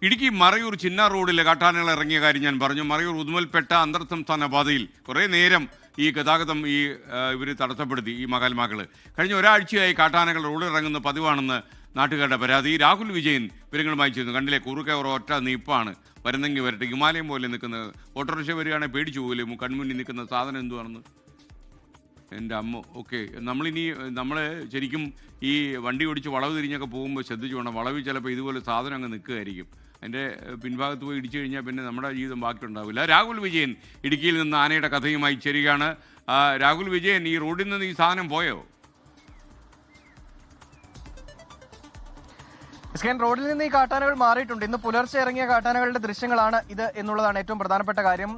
ഇടുക്കി മറയൂർ ചിന്നാർ റോഡിലെ കാട്ടാനകൾ ഇറങ്ങിയ കാര്യം ഞാൻ പറഞ്ഞു. മറയൂർ ഉദുമൽപേട്ട അന്തർ സംസ്ഥാന പാതയിൽ കുറേ നേരം ഈ ഗതാഗതം ഇവർ തടസ്സപ്പെടുത്തി. ഈ മകാത്മാക്കൾ കഴിഞ്ഞ ഒരാഴ്ചയായി കാട്ടാനകൾ റോഡിലിറങ്ങുന്ന പതിവാണെന്ന് നാട്ടുകാരുടെ പരാതി. രാഹുൽ വിജയൻ വിവരങ്ങളുമായി ചേരുന്നു. കണ്ടില്ലേ, കുറുക്കെ ഒറ്റ നീപ്പാണ്. വരുന്നെങ്കിൽ വരട്ടെ, ഹിമാലയം പോലെ നിൽക്കുന്നത്. ഓട്ടോറിക്ഷ വരികയാണെങ്കിൽ പേടിച്ചു പോകില്ലേ കൺമുന്നിൽ നിൽക്കുന്ന സാധനം എന്തുവാണെന്ന്? എൻ്റെ അമ്മ. ഓക്കെ, നമ്മൾ ശരിക്കും ഈ വണ്ടി ഓടിച്ച് വളവ് തിരിഞ്ഞൊക്കെ പോകുമ്പോൾ ശ്രദ്ധിച്ചു വേണം. വളവിൽ ചിലപ്പോൾ ഇതുപോലെ സാധനം അങ്ങ് നിൽക്കുകയായിരിക്കും. അതിൻ്റെ പിൻഭാഗത്ത് പോയി ഇടിച്ചു കഴിഞ്ഞാൽ പിന്നെ നമ്മുടെ ജീവിതം ബാക്കിയുണ്ടാവില്ല. രാഹുൽ വിജയൻ ഇടുക്കിയിൽ നിന്ന് ആനയുടെ കഥയുമായി ചേരുകയാണ്. രാഹുൽ വിജയൻ, ഈ റോഡിൽ നിന്ന് ഈ സാധനം പോയോ? റോഡിൽ നിന്ന് ഈ കാട്ടാനകൾ മാറിയിട്ടുണ്ട്. ഇന്ന് പുലർച്ചെ ഇറങ്ങിയ കാട്ടാനകളുടെ ദൃശ്യങ്ങളാണ് ഇത് എന്നുള്ളതാണ് ഏറ്റവും പ്രധാനപ്പെട്ട കാര്യം.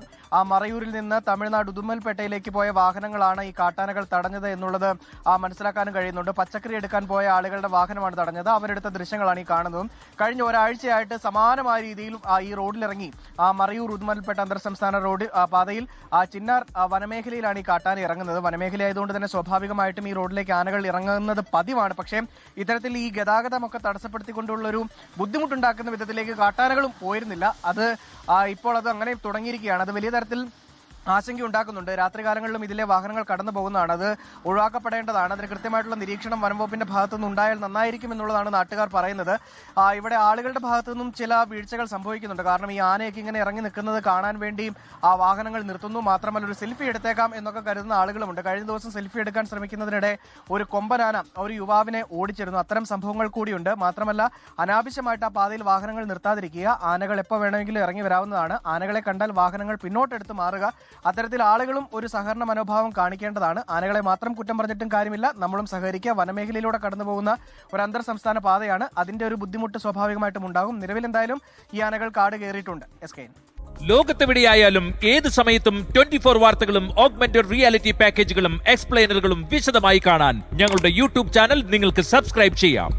മറയൂരിൽ നിന്ന് തമിഴ്നാട് ഉദുമൽപേട്ടയിലേക്ക് പോയ വാഹനങ്ങളാണ് ഈ കാട്ടാനകൾ തടഞ്ഞത് എന്നുള്ളത് മനസ്സിലാക്കാനും കഴിയുന്നുണ്ട്. പച്ചക്കറി എടുക്കാൻ പോയ ആളുകളുടെ വാഹനമാണ് തടഞ്ഞത്. അവരെടുത്ത ദൃശ്യങ്ങളാണ് ഈ കാണുന്നതും. കഴിഞ്ഞ ഒരാഴ്ചയായിട്ട് സമാനമായ രീതിയിൽ ഈ റോഡിലിറങ്ങി മറയൂർ ഉദുമൽപേട്ട അന്തർ സംസ്ഥാന റോഡ് പാതയിൽ ചിന്നാർ വനമേഖലയിലാണ് ഈ കാട്ടാന ഇറങ്ങുന്നത്. വനമേഖല ആയതുകൊണ്ട് തന്നെ സ്വാഭാവികമായിട്ടും ഈ റോഡിലേക്ക് ആനകൾ ഇറങ്ങുന്നത് പതിവാണ്. പക്ഷേ ഇത്തരത്തിൽ ഈ ഗതാഗതമൊക്കെ തടസ്സപ്പെടുത്തിക്കൊണ്ടുള്ളൊരു ബുദ്ധിമുട്ടുണ്ടാക്കുന്ന വിധത്തിലേക്ക് കാട്ടാനകളും പോയിരുന്നില്ല. അത് ഇപ്പോൾ അത് അങ്ങനെ തുടങ്ങിയിരിക്കുകയാണ്. അത് വലിയ തരത്തിൽ ആശങ്ക ഉണ്ടാക്കുന്നുണ്ട്. രാത്രികാലങ്ങളിലും ഇതിലെ വാഹനങ്ങൾ കടന്നു പോകുന്നതാണ്. അത് ഒഴിവാക്കപ്പെടേണ്ടതാണ്. അതിന് കൃത്യമായിട്ടുള്ള നിരീക്ഷണം വനംവകുപ്പിന്റെ ഭാഗത്തുനിന്ന് ഉണ്ടായാൽ നന്നായിരിക്കും എന്നുള്ളതാണ് നാട്ടുകാർ പറയുന്നത്. ഇവിടെ ആളുകളുടെ ഭാഗത്തു നിന്നും ചില വീഴ്ചകൾ സംഭവിക്കുന്നുണ്ട്. കാരണം ഈ ആനയൊക്കെ ഇങ്ങനെ ഇറങ്ങി നിൽക്കുന്നത് കാണാൻ വേണ്ടി വാഹനങ്ങൾ നിർത്തുന്നു. മാത്രമല്ല ഒരു സെൽഫി എടുത്തേക്കാം എന്നൊക്കെ കരുതുന്ന ആളുകളുമുണ്ട്. കഴിഞ്ഞ ദിവസം സെൽഫി എടുക്കാൻ ശ്രമിക്കുന്നതിനിടെ ഒരു കൊമ്പനാന ഒരു യുവാവിനെ ഓടിച്ചിരുന്നു. അത്തരം സംഭവങ്ങൾ കൂടിയുണ്ട്. മാത്രമല്ല അനാവശ്യമായിട്ട് ആ പാതയിൽ വാഹനങ്ങൾ നിർത്താതിരിക്കുക. ആനകൾ എപ്പോൾ വേണമെങ്കിലും ഇറങ്ങി വരാവുന്നതാണ്. ആനകളെ കണ്ടാൽ വാഹനങ്ങൾ പിന്നോട്ടെടുത്ത് മാറുക. അത്തരത്തിൽ ആളുകളും ഒരു സഹകരണ മനോഭാവം കാണിക്കേണ്ടതാണ്. ആനകളെ മാത്രം കുറ്റം പറഞ്ഞിട്ടും കാര്യമില്ല. നമ്മളും സഹകരിക്കുക. വനമേഖലയിലൂടെ കടന്നു പോകുന്ന ഒരു അന്തർ സംസ്ഥാന പാതയാണ്. അതിന്റെ ഒരു ബുദ്ധിമുട്ട് സ്വാഭാവികമായിട്ടും ഉണ്ടാകും. നിലവിൽ എന്തായാലും ഈ ആനകൾ കാട് കയറിയിട്ടുണ്ട്. ലോകത്തെവിടെയായാലും ഏത് സമയത്തും 24 വാർത്തകളും ഓഗ്മെന്റഡ് റിയാലിറ്റി പാക്കേജുകളും എക്സ്പ്ലെയിനറുകളും വിശദമായി കാണാൻ ഞങ്ങളുടെ യൂട്യൂബ് ചാനൽ നിങ്ങൾക്ക് സബ്സ്ക്രൈബ് ചെയ്യാം.